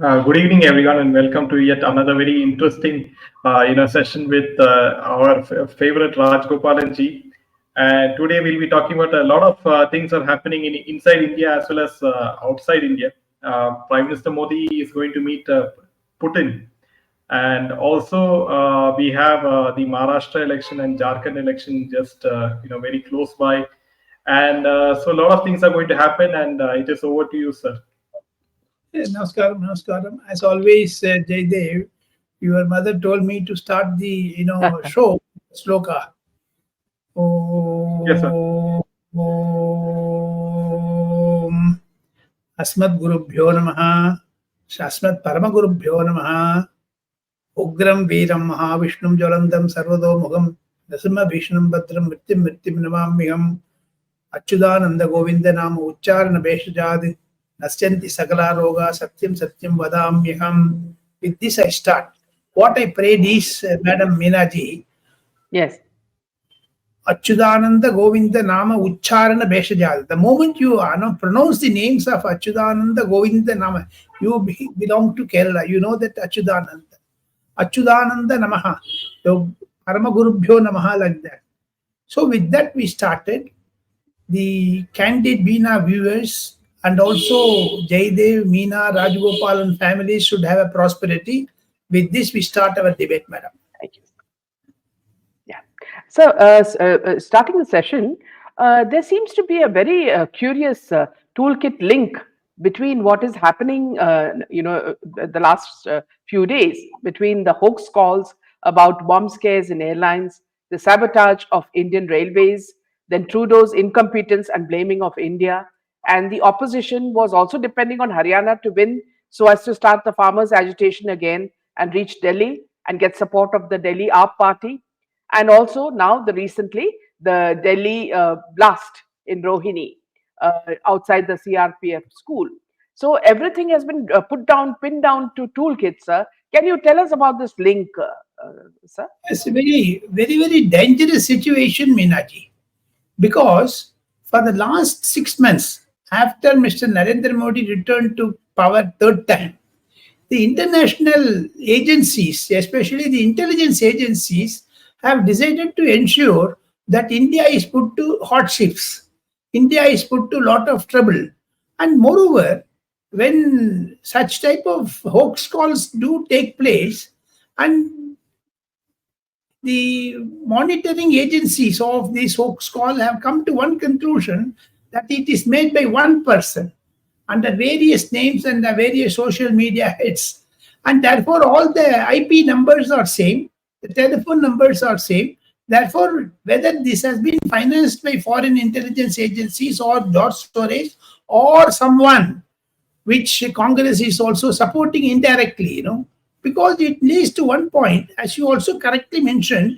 Good evening, everyone, and welcome to yet another very interesting, session with our favorite Rajgopalan ji. And today we'll be talking about a lot of things are happening inside India as well as outside India. Prime Minister Modi is going to meet Putin, and also we have the Maharashtra election and Jharkhand election just very close by, and so a lot of things are going to happen. And it is over to you, sir. Namaskaram, namaskaram. As always, Jaydev, your mother told me to start the show sloka. Yes, sir. Om Asmat Gurubhyo Namaha, Asmat Paramagurubhyo Namaha, Ugram Veeram Mahavishnum Jalandam Sarvado Mugam, Nasima Vishnam Bhatram Mrittim Namamiham, Achyudananda Govinda Nama Ucharana Beshajadi. Nasyanti Sakala Roga Satyam Satyam Vadamyaham. With this I start. What I prayed is, Madam Meenaji. Yes. Achyudananda Govinda Nama Ucharana Beshajal. The moment you pronounce the names of Achyudananda Govinda Nama, you belong to Kerala. You know that Achyudananda. Achyudananda Namaha. So Paramagurubhyo Namaha, like that. So with that we started. The candid Veena viewers and also Jaydev, Meena, Rajagopalan families should have a prosperity. With this, we start our debate, madam. Thank you. Yeah. So, starting the session, there seems to be a very curious toolkit link between what is happening, the last few days, between the hoax calls about bomb scares in airlines, the sabotage of Indian railways, then Trudeau's incompetence and blaming of India. And the opposition was also depending on Haryana to win so as to start the farmers' agitation again and reach Delhi and get support of the Delhi AAP party. And also now recently, the Delhi blast in Rohini outside the CRPF school. So everything has been pinned down to toolkits, sir. Can you tell us about this link, sir? It's a very, very, very dangerous situation, Meenaji. Because for the last 6 months, after Mr. Narendra Modi returned to power third time, the international agencies, especially the intelligence agencies, have decided to ensure that India is put to hardships. India is put to a lot of trouble. And moreover, when such type of hoax calls do take place, and the monitoring agencies of this hoax call have come to one conclusion, that it is made by one person under various names and the various social media heads. And therefore, all the IP numbers are same, the telephone numbers are same. Therefore, whether this has been financed by foreign intelligence agencies or George Soros or someone which Congress is also supporting indirectly, because it leads to one point, as you also correctly mentioned,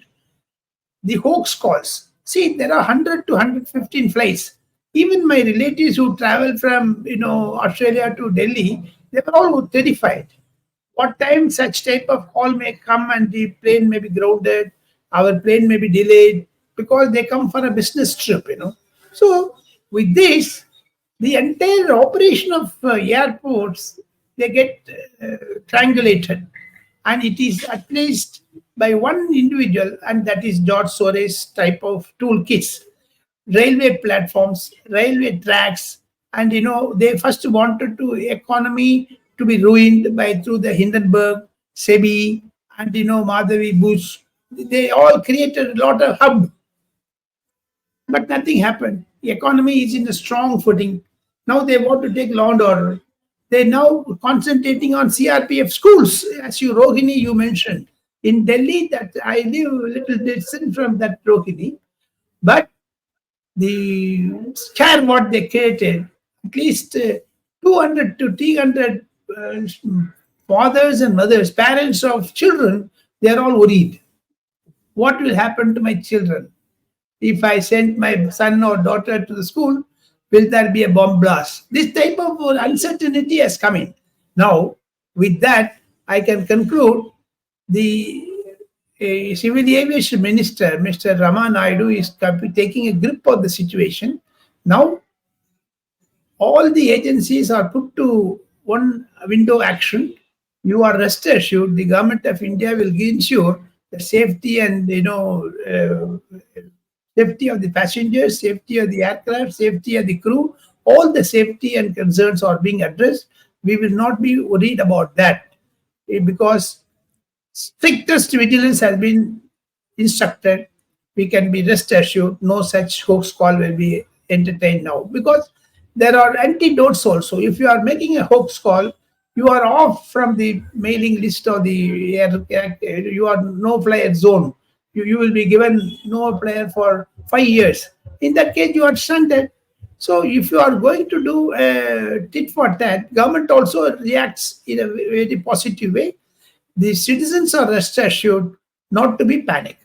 the hoax calls. See, there are 100 to 115 flights. Even my relatives who travel from Australia to Delhi, they were all terrified. What time such type of call may come and the plane may be grounded, our plane may be delayed because they come for a business trip, So with this, the entire operation of airports, they get triangulated, and it is at least by one individual, and that is George Soros type of toolkits. Railway platforms, railway tracks, and they first wanted to economy to be ruined through the Hindenburg, SEBI, and Madhavi Bush. They all created a lot of hub, but nothing happened. The economy is in a strong footing. Now they want to take law and order. They're now concentrating on CRPF schools, as Rohini you mentioned. In Delhi, that I live a little distant from that Rohini, but the scare what they created, at least 200 to 300 fathers and mothers, parents of children, they're all worried. What will happen to my children? If I send my son or daughter to the school, will there be a bomb blast? This type of uncertainty has come in. Now, with that, I can conclude the Civil Aviation Minister, Mr. Rama Naidu, is taking a grip of the situation. Now, all the agencies are put to one window action, you are rest assured the government of India will ensure the safety and safety of the passengers, safety of the aircraft, safety of the crew, all the safety and concerns are being addressed. We will not be worried about that because strictest vigilance has been instructed. We can be rest assured no such hoax call will be entertained now because there are antidotes also. If you are making a hoax call, you are off from the mailing list or the you are no flyer zone. You will be given no flyer for 5 years. In that case, you are shunted. So if you are going to do a tit for tat, government also reacts in a very positive way. The citizens are rest assured not to be panicked.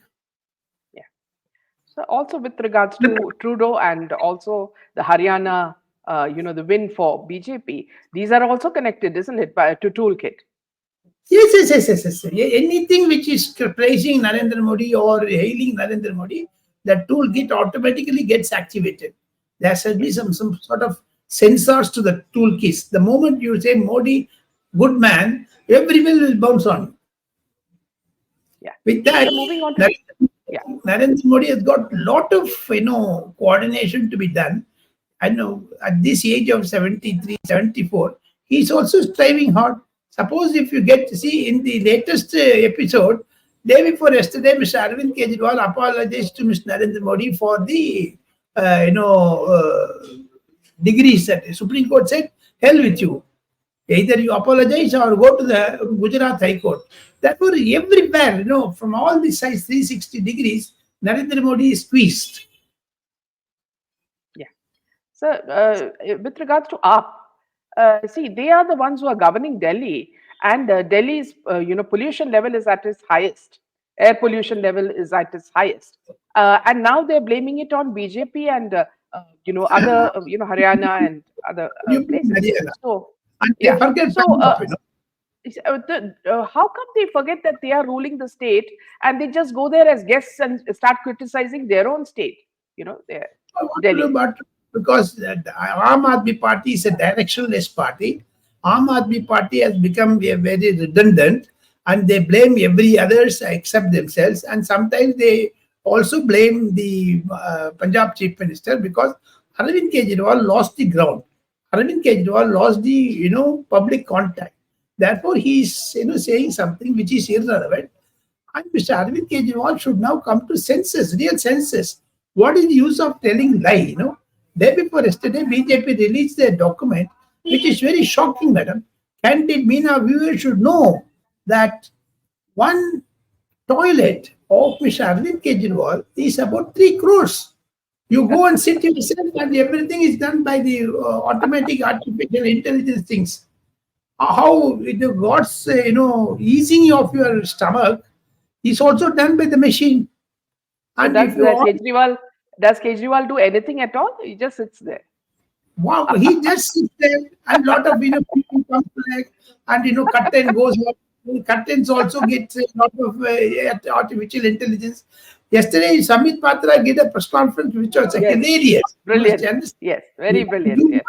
Yeah. So also with regards to Trudeau and also the Haryana, the win for BJP, these are also connected, isn't it, to toolkit? Yes, yes, yes, yes, yes. Anything which is praising Narendra Modi or hailing Narendra Modi, that toolkit automatically gets activated. There should Yeah, be some sort of sensors to the toolkits. The moment you say Modi, good man, everyone will bounce on you. yeah. With that, So moving on to, Narendra yeah, Narendra Modi has got a lot of coordination to be done. I know at this age of 73, 74, he's also striving hard. Suppose if you get to see in the latest episode, day before yesterday, Mr. Arvind Kejriwal apologized to Mr. Narendra Modi for the degrees that the Supreme Court said, hell with you. Either you apologize or go to the Gujarat High Court. Therefore, everywhere, from all the sides, 360 degrees, Narendra Modi is squeezed. yeah. So with regards to AAP, see, they are the ones who are governing Delhi, and Delhi's pollution level is at its highest. Air pollution level is at its highest, and now they're blaming it on BJP and other Haryana and other You blame places. Haryana. So And they yeah, forget so Punjab. how come they forget that they are ruling the state and they just go there as guests and start criticizing their own state? Their What to do, Delhi. but because the Aam Aadmi Party is a directionless party, Aam Aadmi Party has become a very redundant, and they blame every others except themselves, and sometimes they also blame the Punjab Chief Minister because Arvind Kejriwal lost the ground. Arvind Kejriwal lost the public contact. Therefore, he is saying something which is irrelevant. And Mr. Arvind Kejriwal should now come to senses, real senses. What is the use of telling lie? Day before yesterday, BJP released a document which is very shocking, madam. And it mean our viewers should know that one toilet of Mr. Arvind Kejriwal is about 3 crores. You go and sit yourself, and everything is done by the automatic artificial intelligence things. How the God's easing of your stomach is also done by the machine. So And if does you all, Kejriwal do anything at all? He just sits there. wow, he just sits there, and lot of people come back, and curtain goes up. Curtains also get a lot of artificial intelligence. Yesterday, Samit Patra did a press conference which was Yes, hilarious. You must brilliant. understand. Yes, very brilliant. You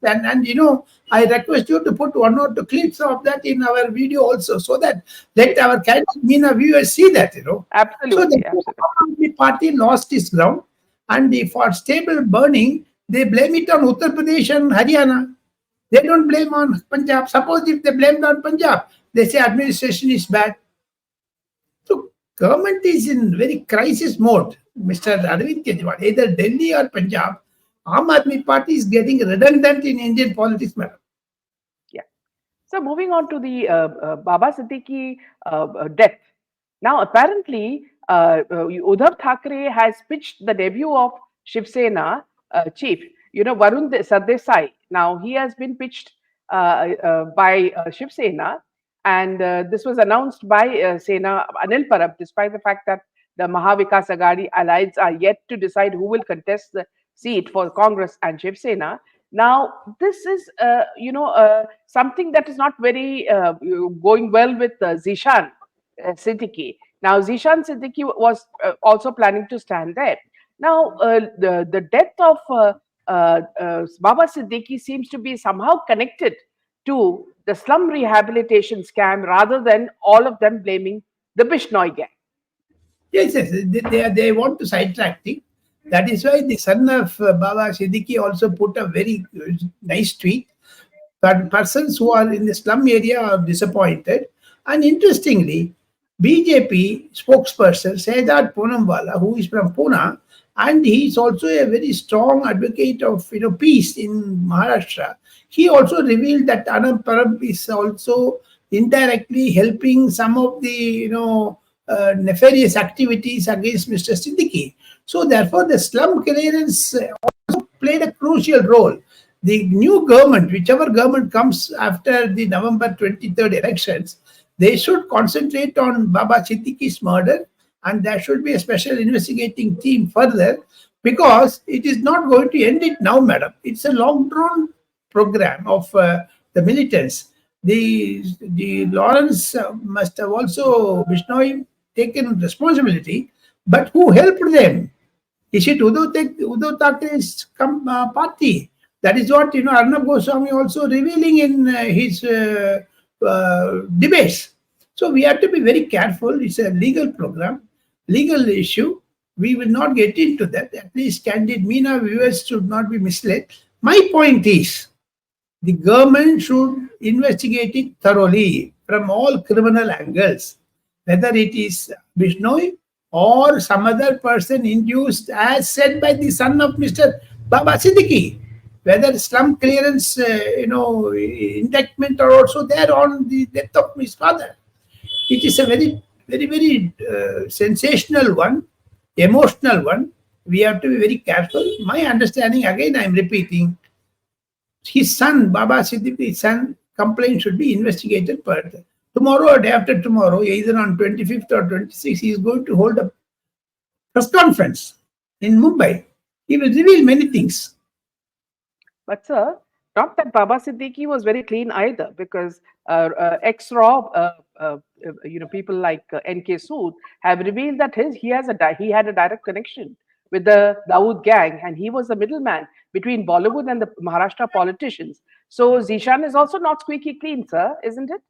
Yes, and I request you to put one or two clips of that in our video also, so that let our candid Meena viewers see that. So the absolutely, absolutely. Aam Aadmi party lost its ground, and for stable burning, they blame it on Uttar Pradesh and Haryana. They don't blame on Punjab. Suppose if they blamed on Punjab, they say administration is bad. So government is in very crisis mode. Mr. Arvind Kejriwal, either Delhi or Punjab, Aam Aadmi Party is getting redundant in Indian politics, madam. Yeah. So moving on to the Baba Siddiqui death. Now, apparently, Uddhav Thackeray has pitched the debut of Shiv Sena chief, Varun Sardesai. Now, he has been pitched by Shiv Sena, and this was announced by Sena Anil Parab, despite the fact that the Mahavikas Agadi allies are yet to decide who will contest the seat for Congress and Shiv Sena. Now, this is, something that is not very going well with Zeeshan Siddiqui. Now, Zeeshan Siddiqui was also planning to stand there. Now, the death of Baba Siddiqui seems to be somehow connected to the slum rehabilitation scam rather than all of them blaming the Bishnoi gang. Yes, yes, they want to sidetrack things. That is why the son of Baba Siddiqui also put a very nice tweet that persons who are in the slum area are disappointed. And interestingly, BJP spokesperson Saidar Poonamwala, who is from Pune, and he is also a very strong advocate of peace in Maharashtra. He also revealed that Anand Parab is also indirectly helping some of the nefarious activities against Mr. Siddiqui. So therefore, the slum clearance played a crucial role. The new government, whichever government comes after the November 23rd elections, they should concentrate on Baba Siddiqui's murder, and there should be a special investigating team further, because it is not going to end it now, madam. It's a long-drawn program of the militants. The Lawrence must have also Bishnoi taken responsibility, but who helped them? Is it Uddhav Thakere's party? That is what Arnab Goswami also revealing in his debates. So we have to be very careful. It's a legal program, legal issue. We will not get into that. At least candid Meena viewers should not be misled. My point is, the government should investigate it thoroughly from all criminal angles, whether it is Bishnoi or some other person induced, as said by the son of Mr. Baba Siddiqui, whether slum clearance, indictment are also there on the death of his father. It is a very, very, very sensational one, emotional one. We have to be very careful. My understanding, again, I am repeating, his son, Baba Siddiqui's son, complaint should be investigated further. Tomorrow or day after tomorrow, either on 25th or 26th, he is going to hold a press conference in Mumbai. He will reveal many things. But sir, not that Baba Siddiqui was very clean either, because ex-Raw, people like N.K. Sood have revealed that he had a direct connection with the Dawood gang, and he was the middleman between Bollywood and the Maharashtra politicians. So Zeeshan is also not squeaky clean, sir, isn't it?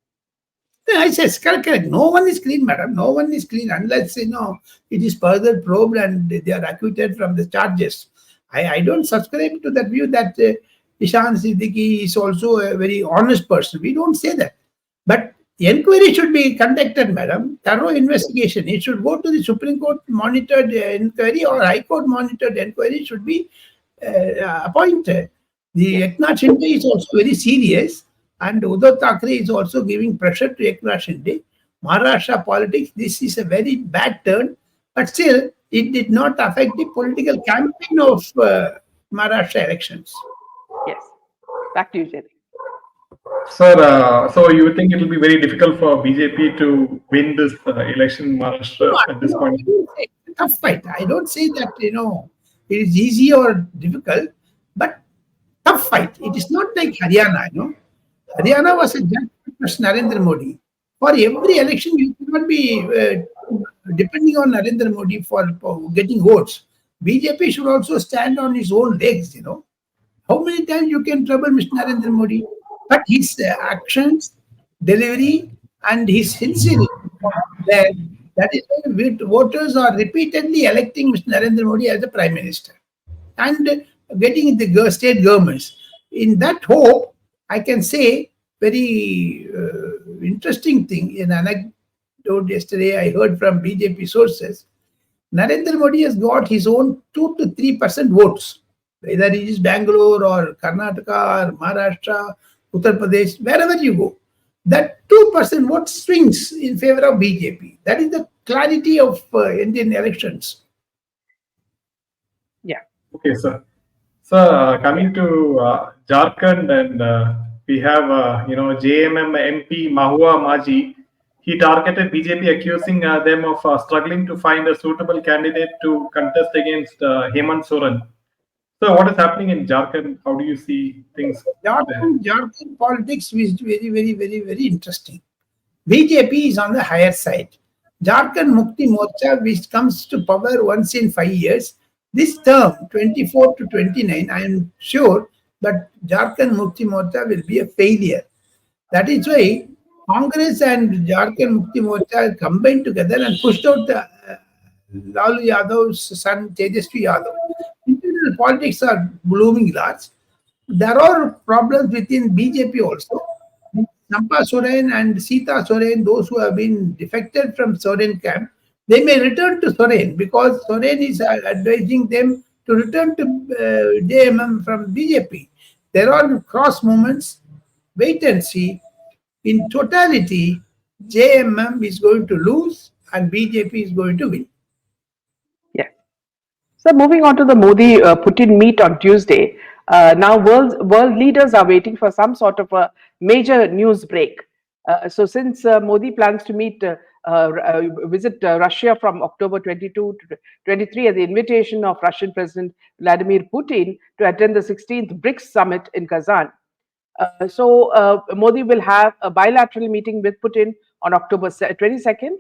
I says correct. No one is clean, madam. No one is clean unless it is further probed and they are acquitted from the charges. I don't subscribe to that view that Ishan Siddiqui is also a very honest person. We don't say that. But the inquiry should be conducted, madam. Thorough investigation. It should go to the Supreme Court monitored inquiry, or High Court monitored inquiry should be appointed. The Eknath Shinde is also very serious, and Uddhav Thackeray is also giving pressure to Eknath Shinde. Maharashtra politics, this is a very bad turn, but still, it did not affect the political campaign of Maharashtra elections. Yes. Back to you, Jerry. Sir, so you think it will be very difficult for BJP to win this election in Maharashtra at this point? It's a tough fight. I don't say that, it is easy or difficult, but tough fight. It is not like Haryana, Haryana was a judge for Narendra Modi. For every election, you cannot be depending on Narendra Modi for getting votes. BJP should also stand on its own legs, How many times you can trouble Mr. Narendra Modi? But his actions, delivery, and his sincerity, that is why voters are repeatedly electing Mr. Narendra Modi as the Prime Minister and getting the state governments. In that hope, I can say very interesting thing. In an anecdote yesterday, I heard from BJP sources, Narendra Modi has got his own 2 to 3% votes, whether it is Bangalore or Karnataka or Maharashtra, Uttar Pradesh, wherever you go. That 2% vote swings in favor of BJP. That is the clarity of Indian elections. Yeah. Okay, sir. So coming to Jharkhand, and we have JMM MP Mahua Maji. He targeted BJP, accusing them of struggling to find a suitable candidate to contest against Hemant Soren. So what is happening in Jharkhand? How do you see things? Jharkhand politics is very, very, very, very interesting. BJP is on the higher side. Jharkhand Mukti Morcha, which comes to power once in 5 years, this term, 24 to 29, I am sure that Jharkhand Mukti Morcha will be a failure. That is why Congress and Jharkhand Mukti Morcha combined together and pushed out the Lalu Yadav's son Tejasvi Yadav. Internal politics are blooming large. There are problems within BJP also. Nampa Soren and Sita Soren, those who have been defected from Soren camp, they may return to Soren because Soren is advising them to return to JMM from BJP. There are cross movements. Wait and see. In totality, JMM is going to lose and BJP is going to win. Yeah. So moving on to the Modi Putin meet on Tuesday. Now world leaders are waiting for some sort of a major news break. So since Modi plans to visit Russia from October 22 to 23 at the invitation of Russian President Vladimir Putin to attend the 16th BRICS summit in Kazan. Modi will have a bilateral meeting with Putin on October 22nd,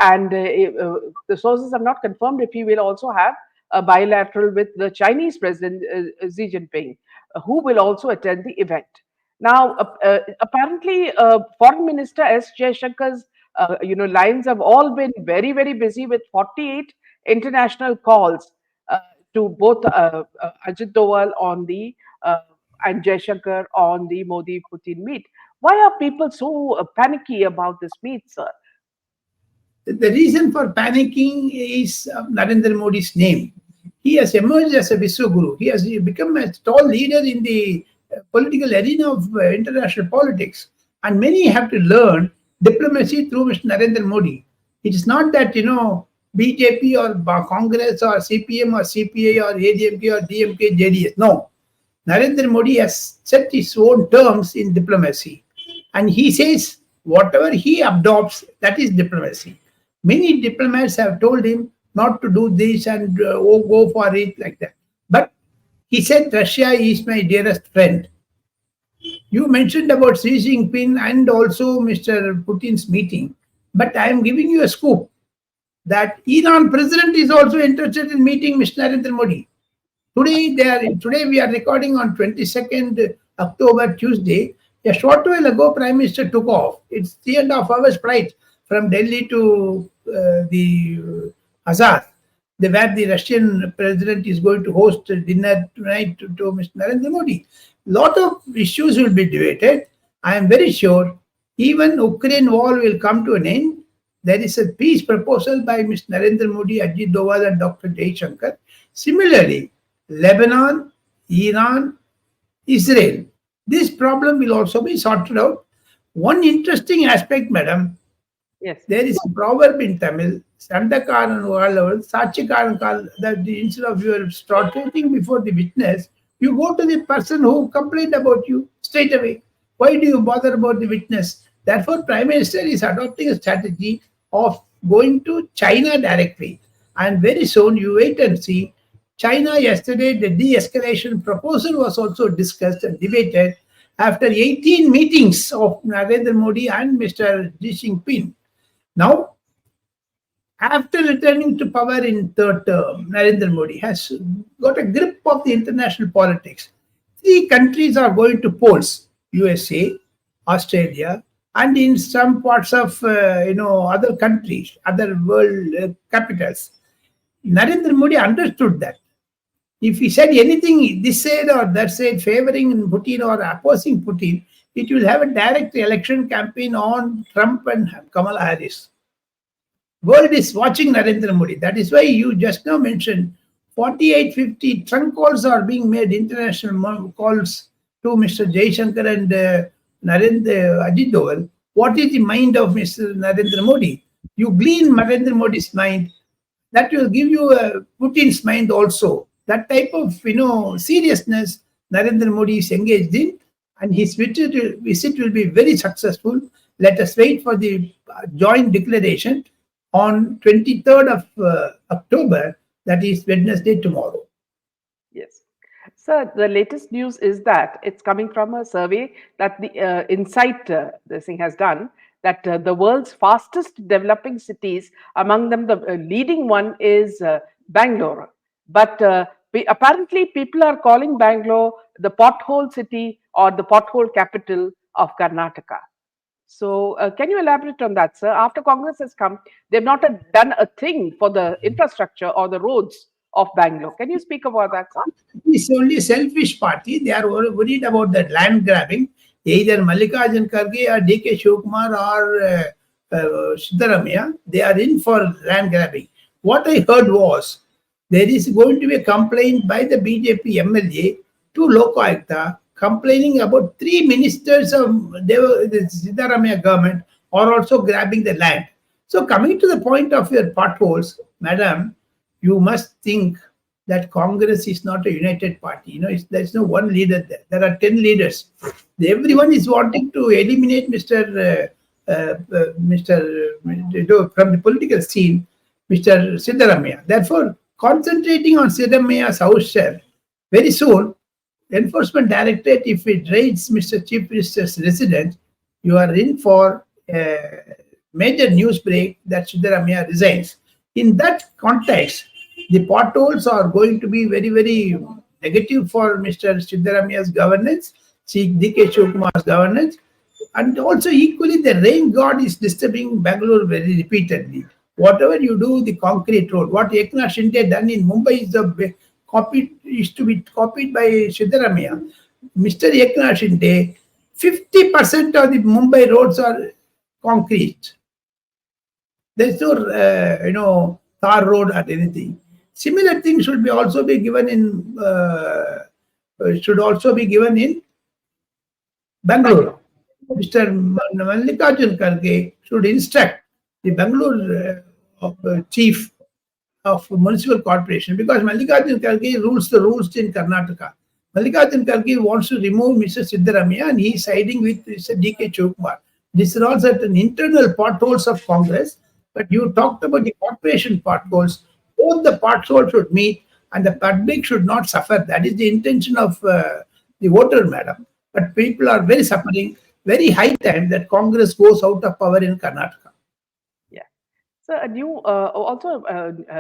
and the sources have not confirmed if he will also have a bilateral with the Chinese President Xi Jinping, who will also attend the event. Now, apparently, Foreign Minister S. Jaishankar's lines have all been very, very busy with 48 international calls to both Ajit Doval on the and Jaishankar on the Modi-Putin meet. Why are people so panicky about this meet, sir? The reason for panicking is Narendra Modi's name. He has emerged as a Vishwaguru. He has become a tall leader in the political arena of international politics. And many have to learn diplomacy through Mr. Narendra Modi. It is not that, BJP or Congress or CPM or CPI or ADMK or DMK, JDS. No. Narendra Modi has set his own terms in diplomacy. And he says whatever he adopts, that is diplomacy. Many diplomats have told him not to do this and go for it like that. But he said Russia is my dearest friend. You mentioned about Xi Jinping and also Mr. Putin's meeting. But I am giving you a scoop that Iran president is also interested in meeting Mr. Narendra Modi. Today we are recording on 22nd October, Tuesday. A short while ago, Prime Minister took off. It's 3.5 hours flight from Delhi to the Azad, where the Russian president is going to host a dinner tonight to Mr. Narendra Modi. Lot of issues will be debated. I am very sure even Ukraine war will come to an end. There is a peace proposal by Mr. Narendra Modi, Ajit Doval and Dr. Jaishankar. Similarly, Lebanon, Iran, Israel. This problem will also be sorted out. One interesting aspect, madam, yes, there is a proverb in Tamil, Sandakaran Sachikaran, that instead of you are starting before the witness, you go to the person who complained about you straight away. Why do you bother about the witness? Therefore, Prime Minister is adopting a strategy of going to China directly. And very soon, you wait and see. China yesterday, the de-escalation proposal was also discussed and debated after 18 meetings of Narendra Modi and Mr. Xi Jinping. Now, after returning to power in third term, Narendra Modi has got a grip of the international politics. 3 countries are going to polls: USA, Australia, and in some parts of other countries, other world capitals. Narendra Modi understood that. If he said anything this side or that side favoring Putin or opposing Putin, it will have a direct election campaign on Trump and Kamala Harris. World is watching Narendra Modi. That is why you just now mentioned 48, 50 trunk calls are being made, international calls to Mr. Jaishankar and Narendra Ajit Doval. What is the mind of Mr. Narendra Modi? You glean Narendra Modi's mind. That will give you Putin's mind also. That type of seriousness Narendra Modi is engaged in, and his visit will be very successful. Let us wait for the joint declaration on 23rd of October, that is Wednesday tomorrow. yes. Sir, the latest news is that it's coming from a survey that the Insight this thing has done, that the world's fastest developing cities, among them the leading one is Bangalore. But apparently people are calling Bangalore the pothole city or the pothole capital of Karnataka. So, can you elaborate on that, sir? After Congress has come, they've not done a thing for the infrastructure or the roads of Bangalore. Can you speak about that, sir? It's only a selfish party. They are worried about that land grabbing. Either Mallikarjun Kharge or D.K. Shivakumar or Siddaramaiah, they are in for land grabbing. What I heard was there is going to be a complaint by the BJP MLA to Lokaayukta complaining about three ministers of the Siddaramaiah government are also grabbing the land. So coming to the point of your potholes, madam, you must think that Congress is not a united party. There's no one leader there. There are 10 leaders. Everyone is wanting to eliminate from the political scene, Mr. Siddaramaiah. Therefore, concentrating on Siddaramaiah's house share, very soon, Enforcement Directorate, if it raids Mr. Chief Minister's residence, you are in for a major news break that Siddaramaiah resigns. In that context, the potholes are going to be very, very negative for Mr. Siddaramaiah's governance, D.K. Shivakumar's governance, and also equally the rain god is disturbing Bangalore very repeatedly. Whatever you do, the concrete road, what Eknath Shinde done in Mumbai is to be copied by Siddaramaiah. Mr. Eknath Shinde, 50% of the Mumbai roads are concrete. There's no tar road or anything. Similar things should also be given in Bangalore. Mr. Mallikarjun Kharge should instruct the Bangalore chief of municipal corporation, because Mallikarjun Kharge rules the rules in Karnataka. Mallikarjun Kharge wants to remove Mr. Siddaramaiah and he is siding with Mr. D.K. Shivakumar. These are all certain internal potholes of Congress, but you talked about the corporation potholes. Both the potholes should meet and the public should not suffer. That is the intention of the voter, madam. But people are very suffering. Very high time that Congress goes out of power in Karnataka. Yeah. So,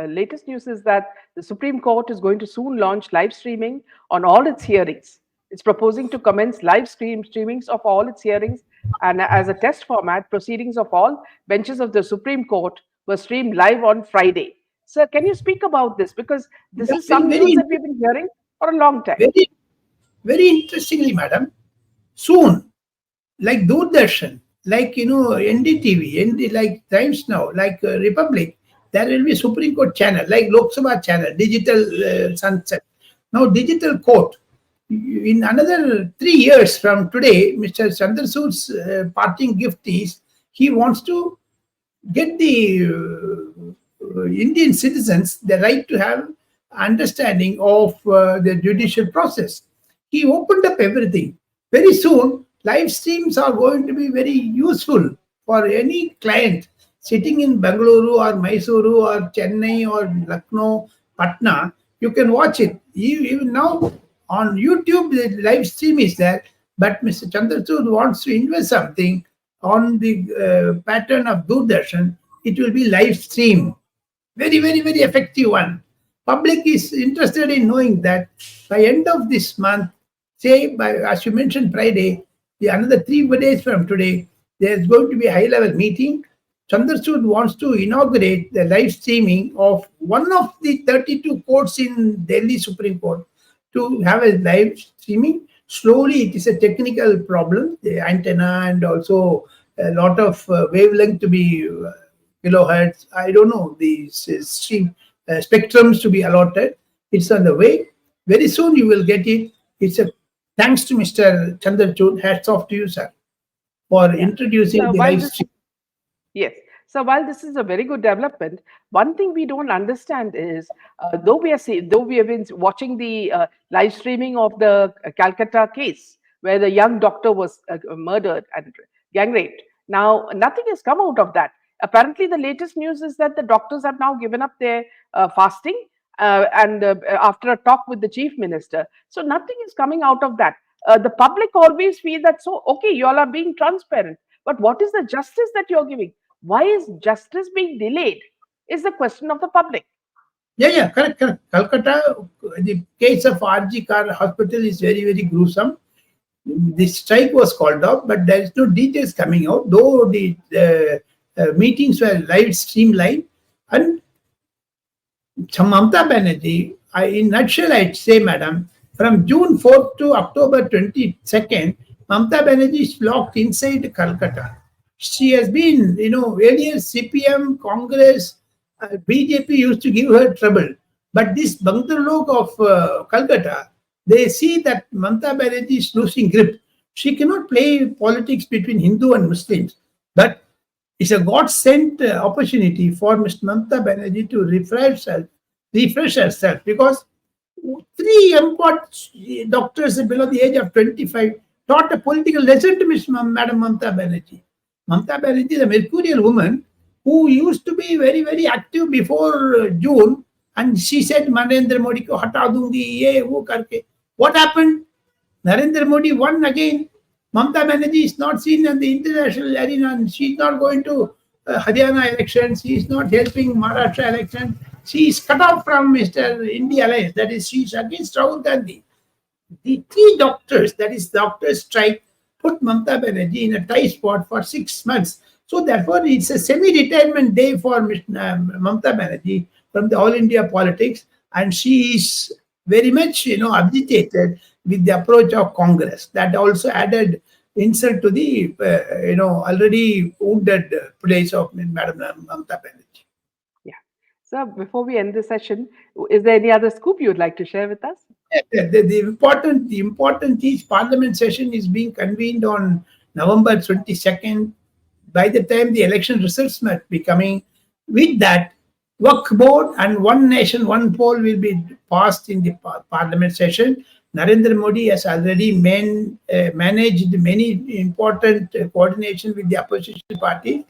latest news is that the Supreme Court is going to soon launch live streaming on all its hearings. It's proposing to commence live streamings of all its hearings, and as a test format, proceedings of all benches of the Supreme Court were streamed live on Friday. Sir, can you speak about this? Because this is some news that we've been hearing for a long time. Very, very interestingly, madam, soon, like Doordarshan, like NDTV, like Times Now, like Republic, there will be Supreme Court channel, like Lok Sabha channel, digital sunset. Now, digital court. In another 3 years from today, Mr. Chandrasood's parting gift is he wants to get the Indian citizens the right to have understanding of the judicial process. He opened up everything. Very soon, live streams are going to be very useful for any client sitting in Bengaluru or Mysuru or Chennai or Lucknow, Patna. You can watch it. Even now on YouTube, the live stream is there. But Mr. Chandrasood wants to invest something on the pattern of Doordarshan. It will be live stream. Very, very, very effective one. Public is interested in knowing that by end of this month, say by, as you mentioned, Friday, another 3 days from today, there's going to be a high-level meeting. Chandrasood wants to inaugurate the live streaming of one of the 32 courts in Delhi Supreme Court to have a live streaming. Slowly, it is a technical problem, the antenna and also a lot of wavelength to be kilohertz. I don't know, the stream spectrums to be allotted. It's on the way. Very soon you will get it. It's a thanks to Mr. Chandrasood. Hats off to you, sir, for introducing the live stream. Yes. So while this is a very good development, one thing we don't understand is, though we have been watching the live streaming of the Calcutta case where the young doctor was murdered and gang raped, now nothing has come out of that. Apparently, the latest news is that the doctors have now given up their fasting and after a talk with the chief minister. So nothing is coming out of that. The public always feel that, so, okay, you all are being transparent, but what is the justice that you're giving? Why is justice being delayed is the question of the public. Yeah, correct. Calcutta, the case of RG Kar hospital is very, very gruesome. The strike was called off, but there is no details coming out, though the meetings were live streamlined. And Mamata Banerjee, in nutshell, I'd say, madam, from June 4th to October 22nd, Mamata Banerjee is locked inside Calcutta. She has been, earlier CPM, Congress, BJP used to give her trouble. But this Banglalok of Calcutta, they see that Mamata Banerjee is losing grip. She cannot play politics between Hindu and Muslims. But it's a God-sent opportunity for Mr. Mamata Banerjee to refresh herself, because 3 MPOT doctors below the age of 25 taught a political lesson to Madam Mamata Banerjee. Mamata Banerjee is a mercurial woman who used to be very, very active before June, and she said, Narendra Modi ko hata dungi, ye wo karke. What happened? Narendra Modi won again. Mamata Banerjee is not seen in the international arena, and she's not going to Haryana elections. She is not helping Maharashtra elections. She is cut off from Mr. India Alliance. That is, she is against Rahul Gandhi. The 3 doctors, that is doctors strike, put Mamata Banerjee in a tight spot for 6 months. So therefore, it's a semi-retirement day for Mamata Banerjee from the All India politics, and she is very much, agitated with the approach of Congress. That also added insult to the, already wounded place of Madam Mamata Banerjee. Yeah. So before we end the session, is there any other scoop you would like to share with us? The important each parliament session is being convened on November 22nd. By the time the election results might be coming, with that, Work Board and One Nation, One Poll will be passed in the parliament session. Narendra Modi has already managed many important coordination with the opposition party.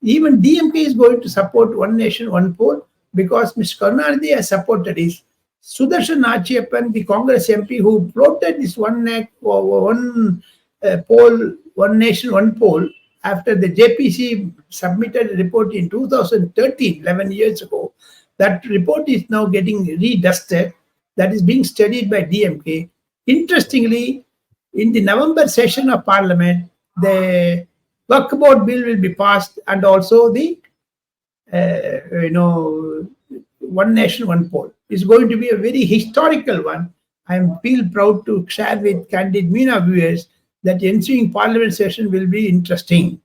Even DMK is going to support One Nation, One Poll, because Mr. Karunanidhi has supported it. Sudarshan Achiyappan, the Congress MP who floated this one poll, One Nation, One Poll, after the JPC submitted a report in 2013, 11 years ago. That report is now getting redusted. That is being studied by DMK. Interestingly, in the November session of Parliament, the Work Board bill will be passed, and also the One Nation, One Poll is going to be a very historical one. I feel proud to share with candid MENA viewers that the ensuing Parliament session will be interesting.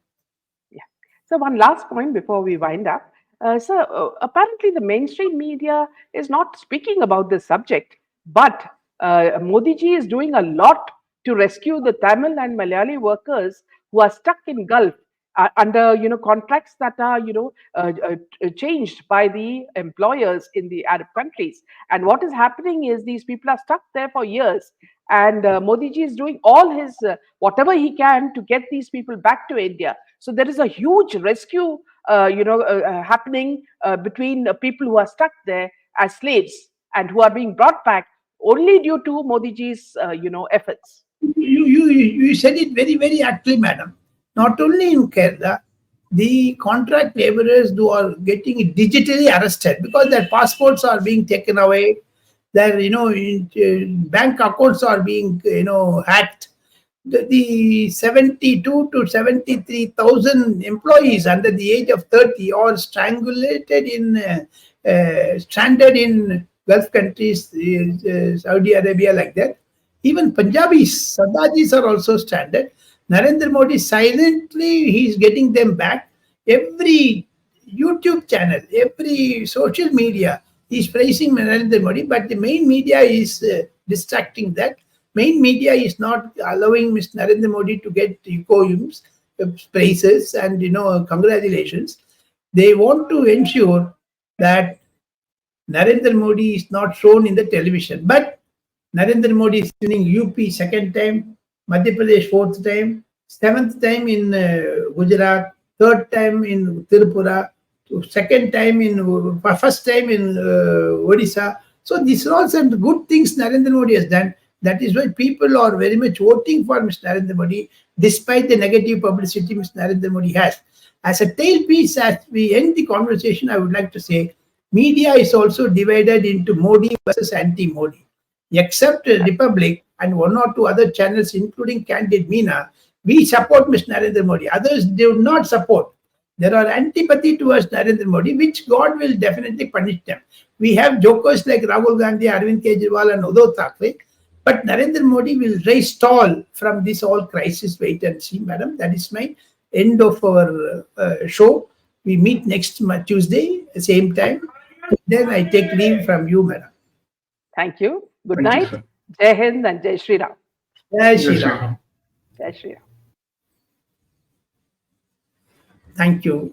Yeah. So one last point before we wind up. Apparently the mainstream media is not speaking about this subject, but Modi ji is doing a lot to rescue the Tamil and Malayali workers who are stuck in Gulf under contracts that are changed by the employers in the Arab countries. And what is happening is these people are stuck there for years, and Modi ji is doing all his whatever he can to get these people back to India. So there is a huge rescue happening between people who are stuck there as slaves and who are being brought back only due to Modi ji's efforts. You said it very, very aptly, madam. Not only in Kerala, the contract laborers who are getting digitally arrested because their passports are being taken away, their bank accounts are being hacked. The 72 to 73,000 employees under the age of 30 are stranded in Gulf countries, Saudi Arabia, like that. Even Punjabis, Sardajis are also stranded. Narendra Modi silently, he's getting them back. Every YouTube channel, every social media is praising Narendra Modi, but the main media is distracting that. Main media is not allowing Mr. Narendra Modi to get ecoums, praises, and congratulations. They want to ensure that Narendra Modi is not shown in the television. But Narendra Modi is winning UP second time, Madhya Pradesh fourth time, seventh time in Gujarat, third time in Tripura, second time in first time in Odisha. So these are all some good things Narendra Modi has done. That is why people are very much voting for Mr. Narendra Modi, despite the negative publicity Mr. Narendra Modi has. As a tailpiece, as we end the conversation, I would like to say, media is also divided into Modi versus anti-Modi. Except Republic, and one or two other channels, including Candid Meena, we support Mr. Narendra Modi. Others do not support. There are antipathy towards Narendra Modi, which God will definitely punish them. We have jokers like Rahul Gandhi, Arvind Kejriwal, and Uddhav Thackeray. But Narendra Modi will raise tall from this whole crisis. Wait and see, madam. That is my end of our show. We meet next Tuesday, same time. Then I take leave from you, madam. Thank you. Good Thank you, night. sir. Jai Hind and Jai Shri Ram. Jai Yes, Shri sir. Ram. Jai Shri Ram. Thank you.